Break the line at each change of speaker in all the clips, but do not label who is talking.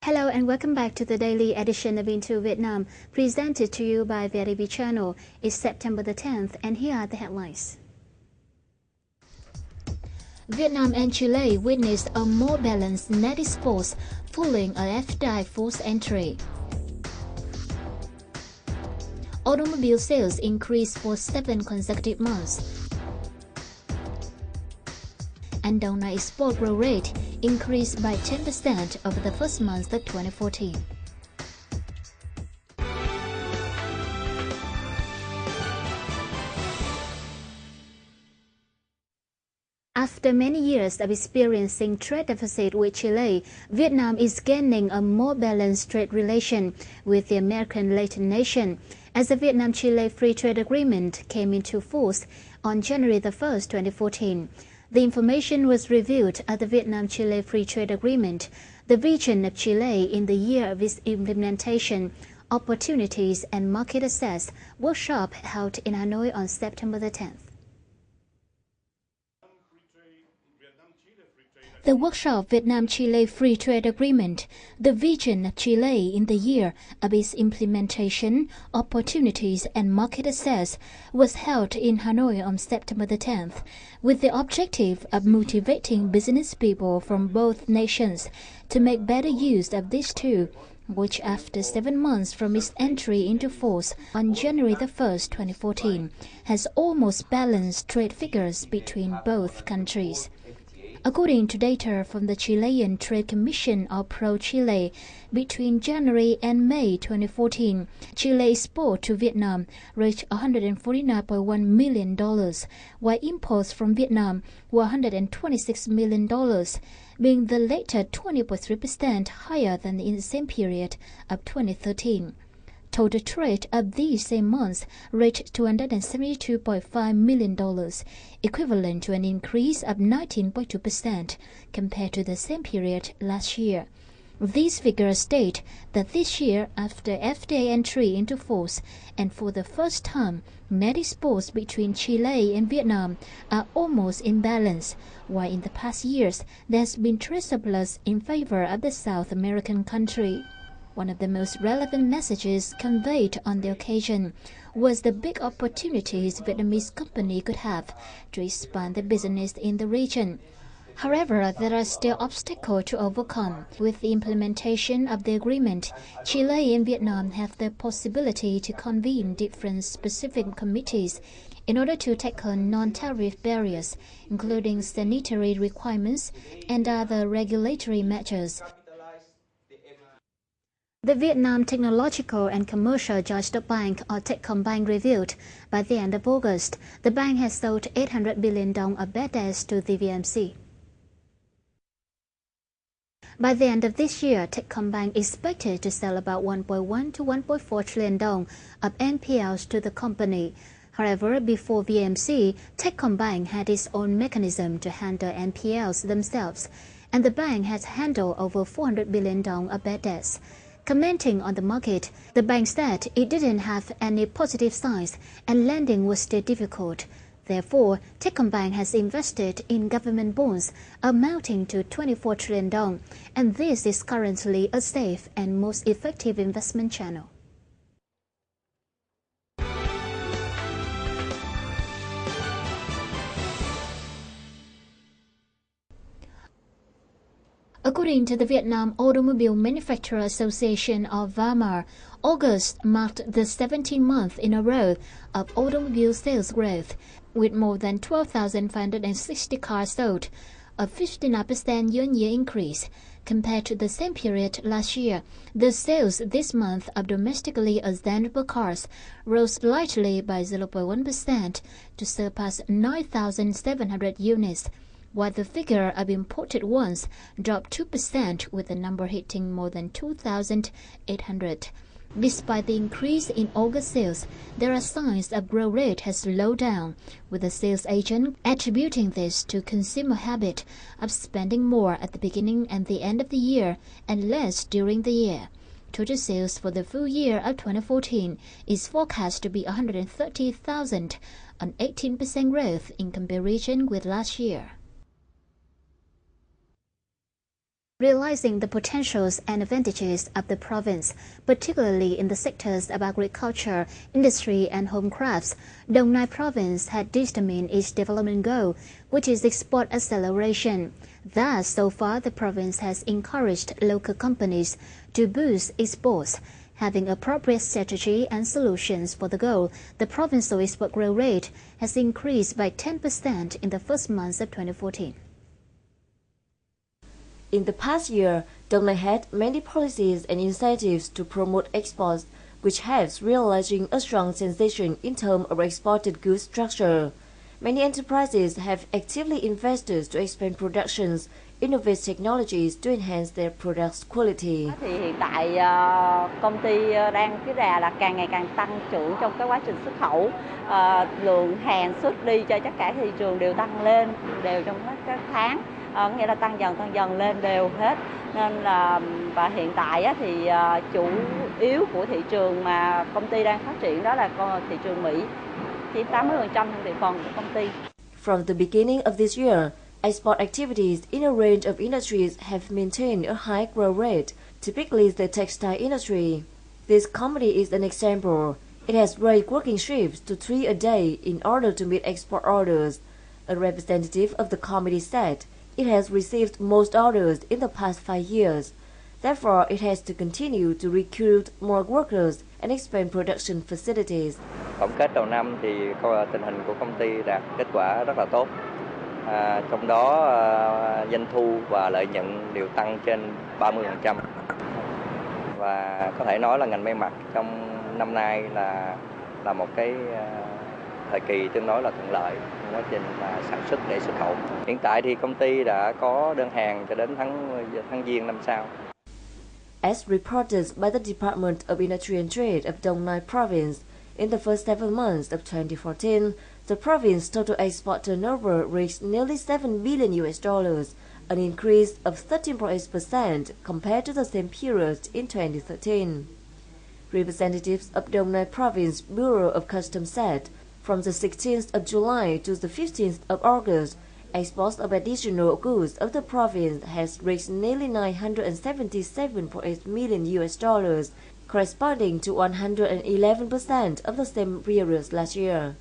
Hello and welcome back to the daily edition of Into Vietnam, presented to you by VITV channel. It's September the 10th, and here are the headlines. Vietnam and Chile witnessed a more balanced net exports following a FDI forced entry. Automobile sales increased for 7 consecutive months. And donor export growth rate increased by 10% over the first month of 2014. After many years of experiencing trade deficit with Chile, Vietnam is gaining a more balanced trade relation with the American-Latin nation, as the Vietnam-Chile Free Trade Agreement came into force on January the 1st, 2014. The information was revealed at the Vietnam-Chile Free Trade Agreement, the vision of Chile in the year of its implementation, opportunities and market access workshop held in Hanoi on September the 10th. The workshop Vietnam-Chile Free Trade Agreement, the vision of Chile in the year of its implementation, opportunities and market access, was held in Hanoi on September the 10th, with the objective of motivating business people from both nations to make better use of these two, which after 7 months from its entry into force on January the 1st, 2014, has almost balanced trade figures between both countries. According to data from the Chilean Trade Commission of Pro-Chile, between January and May 2014, Chile export to Vietnam reached $149.1 million, while imports from Vietnam were $126 million, being the latter 20.3% higher than in the same period of 2013. Total trade of these same months reached $272.5 million, equivalent to an increase of 19.2% compared to the same period last year. These figures state that this year, after FTA entry into force, and for the first time, net exports between Chile and Vietnam are almost in balance, while in the past years there has been trade surplus in favor of the South American country. One of the most relevant messages conveyed on the occasion was the big opportunities Vietnamese companies could have to expand their business in the region. However, there are still obstacles to overcome. With the implementation of the agreement, Chile and Vietnam have the possibility to convene different specific committees in order to tackle non-tariff barriers, including sanitary requirements and other regulatory measures. The Vietnam Technological and Commercial Joint Bank, or Techcombank, revealed by the end of August, the bank has sold 800 billion dong of bad debts to the VMC. By the end of this year, Techcombank expected to sell about 1.1 to 1.4 trillion dong of NPLs to the company. However, before VMC, Techcombank had its own mechanism to handle NPLs themselves, and the bank has handled over 400 billion dong of bad debts. Commenting on the market, the bank said it didn't have any positive signs and lending was still difficult. Therefore, Techcombank has invested in government bonds amounting to 24 trillion dong, and this is currently a safe and most effective investment channel. According to the Vietnam Automobile Manufacturer Association, of VAMA, August marked the 17th month in a row of automobile sales growth, with more than 12,560 cars sold, a 59% year-on-year increase. Compared to the same period last year, the sales this month of domestically assemblable cars rose slightly by 0.1% to surpass 9,700 units, while the figure of imported ones dropped 2%, with the number hitting more than 2,800. Despite the increase in August sales, there are signs that growth rate has slowed down, with the sales agent attributing this to consumer habit of spending more at the beginning and the end of the year and less during the year. Total sales for the full year of 2014 is forecast to be 130,000, an 18% growth in comparison with last year. Realizing the potentials and advantages of the province, particularly in the sectors of agriculture, industry and home crafts, Đồng Nai province had determined its development goal, which is export acceleration. Thus, so far the province has encouraged local companies to boost exports. Having appropriate strategy and solutions for the goal, the provincial export growth rate has increased by 10% in the first months of 2014.
In the past year, Đồng Nai had many policies and incentives to promote exports, which helps realizing a strong sensation in terms of exported goods structure. Many enterprises have actively invested to expand productions, innovate technologies to enhance their products' quality.
Thì hiện tại công ty đang cái đà là càng ngày càng tăng trưởng trong cái quá trình xuất khẩu. Lượng hàng xuất đi cho tất cả thị trường đều tăng lên đều trong các tháng. Nghĩa là tăng dần lên đều hết, nên là và hiện tại thì chủ yếu của thị trường mà công ty đang phát triển đó là thị trường Mỹ, chỉ 80% trong thị phần của công ty.
From the beginning of this year, export activities in a range of industries have maintained a high growth rate, typically the textile industry. This company is an example. It has raised working shifts to 3 a day in order to meet export orders. A representative of the committee said it has received most orders in the past 5 years. Therefore, it has to continue to recruit more workers and expand production facilities.
Tổng kết đầu năm thì tình hình của công ty đạt kết quả rất là tốt. Trong đó doanh thu và lợi nhuận đều tăng trên 30%. Và có thể nói là ngành may mặc trong năm nay là một cái thời kỳ tương đối là thuận lợi trong quá trình sản xuất để xuất khẩu. Hiện tại thì công ty đã có đơn hàng cho đến tháng Giêng năm sau.
As reported by the Department of Industry and Trade of Đồng Nai Province, in the first 7 months of 2014, the province total export turnover reached nearly $7 billion, an increase of 13.8% compared to the same period in 2013. Representatives of Đồng Nai Province Bureau of Customs said, from the 16th of July to the 15th of August, exports of additional goods of the province has reached nearly $977.8 million, corresponding to 111% of the same period last year.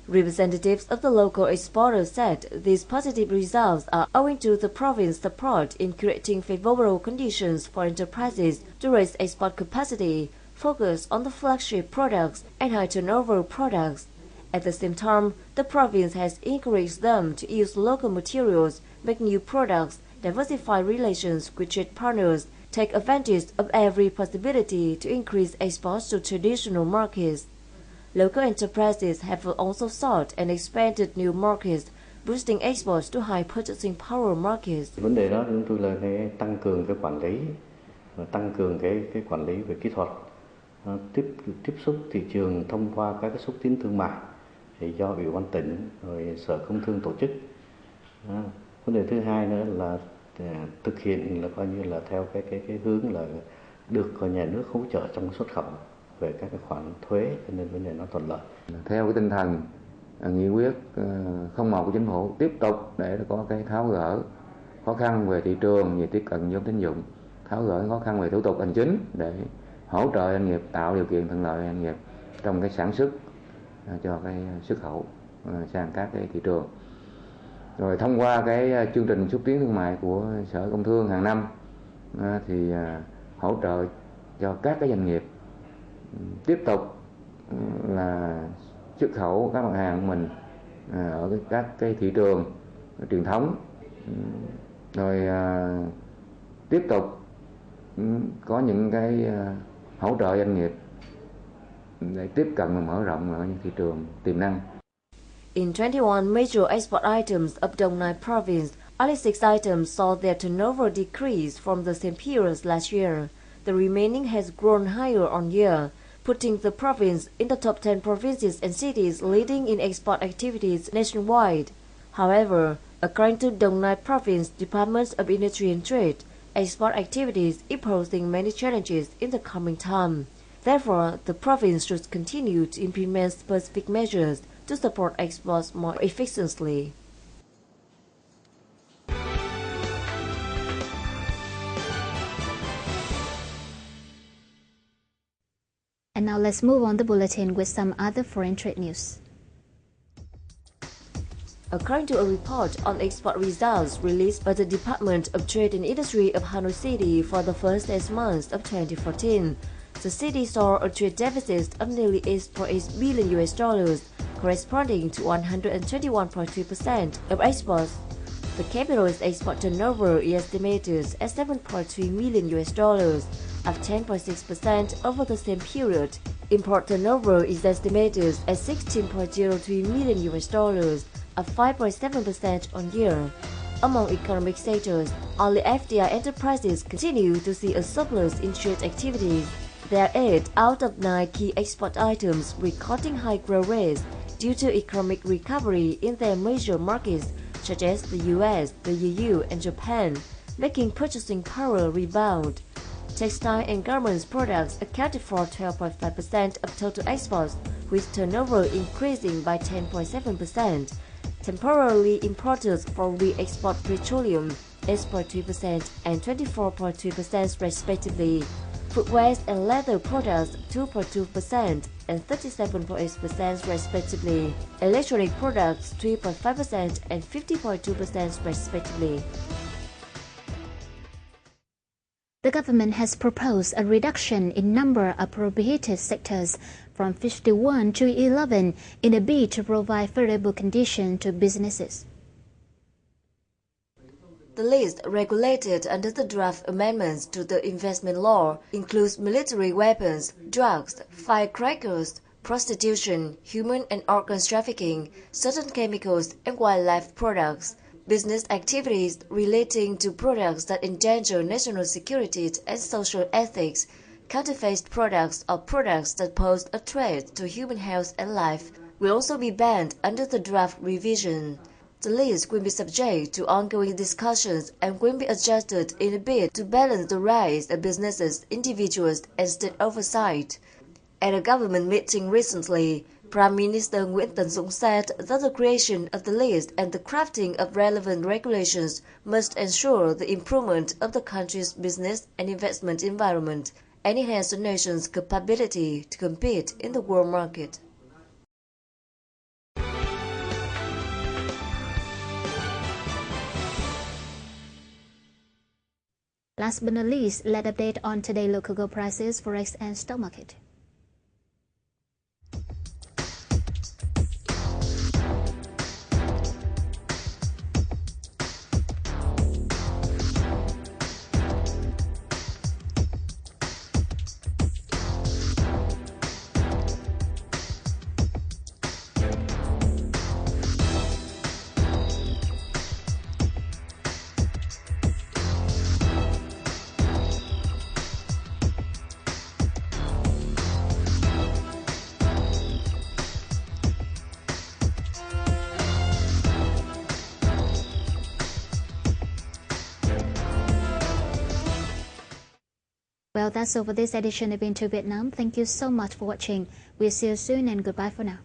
Representatives of the local exporters said these positive results are owing to the province's support in creating favorable conditions for enterprises to raise export capacity, focus on the flagship products and high turnover products. At the same time, the province has encouraged them to use local materials, make new products, diversify relations with trade partners, take advantage of every possibility to increase exports to traditional markets. Local enterprises have also sought and expanded new markets, boosting exports to high purchasing power markets.
Vấn đề đó chúng tôi là tăng cường cái quản lý, tăng cường cái quản lý về kỹ thuật, tiếp xúc thị trường thông qua các cái xúc tiến thương mại thì do Ủy ban tỉnh rồi Sở Công Thương tổ chức. Vấn đề thứ hai nữa là thực hiện là coi như là theo cái hướng là được nhà nước hỗ trợ trong xuất khẩu về các cái khoản thuế, cho nên vấn đề nó thuận lợi.
Theo cái tinh thần nghị quyết 01 của chính phủ, tiếp tục để có cái tháo gỡ khó khăn về thị trường, về tiếp cận vốn tín dụng, tháo gỡ khó khăn về thủ tục hành chính để hỗ trợ doanh nghiệp, tạo điều kiện thuận lợi cho doanh nghiệp trong cái sản xuất cho cái xuất khẩu sang các cái thị trường. Rồi thông qua cái chương trình xúc tiến thương mại của Sở Công Thương hàng năm thì hỗ trợ cho các cái doanh nghiệp tiếp tục là xuất khẩu các mặt hàng của mình ở các cái thị trường truyền thống, rồi tiếp tục có những cái hỗ trợ doanh nghiệp để tiếp cận và mở rộng ở những thị trường tiềm năng.
In 21 major export items of Đồng Nai province, only 6 items saw their turnover decrease from the same period last year. The remaining has grown higher on year, putting the province in the top 10 provinces and cities leading in export activities nationwide. However, according to Đồng Nai Province Department of Industry and Trade, export activities is posing many challenges in the coming time. Therefore, the province should continue to implement specific measures to support exports more efficiently.
And now let's move on the bulletin with some other foreign trade news.
According to a report on export results released by the Department of Trade and Industry of Hanoi City for the first 8 months of 2014, the city saw a trade deficit of nearly $8.8 billion, corresponding to 121.3% of exports. The capital's export turnover is estimated at $7.3 million, up 10.6% over the same period. Import turnover is estimated at $16.03 million, up 5.7% on year. Among economic sectors, only FDI enterprises continue to see a surplus in trade activities. There are 8 out of 9 key export items recording high growth rates due to economic recovery in their major markets such as the US, the EU, and Japan, making purchasing power rebound. Textile and garments products accounted for 12.5% of total exports, with turnover increasing by 10.7%. Temporarily imported foreign re-export petroleum 8.3% and 24.3% respectively. Footwear and leather products 2.2% and 37.8% respectively. Electronic products 3.5% and 50.2% respectively.
The government has proposed a reduction in number of prohibited sectors from 51 to 11 in a bid to provide favorable conditions to businesses.
The list regulated under the draft amendments to the investment law includes military weapons, drugs, firecrackers, prostitution, human and organ trafficking, certain chemicals and wildlife products, business activities relating to products that endanger national security and social ethics, counterfeit products or products that pose a threat to human health and life will also be banned under the draft revision. The list will be subject to ongoing discussions and will be adjusted in a bid to balance the rights of businesses, individuals, and state oversight. At a government meeting recently, Prime Minister Nguyễn Tấn Dũng said that the creation of the list and the crafting of relevant regulations must ensure the improvement of the country's business and investment environment and enhance the nation's capability to compete in the world market.
Last but not least, let's update on today's local gold prices, forex, and stock market. Well, that's all for this edition of Into Vietnam. Thank you so much for watching. We'll see you soon and goodbye for now.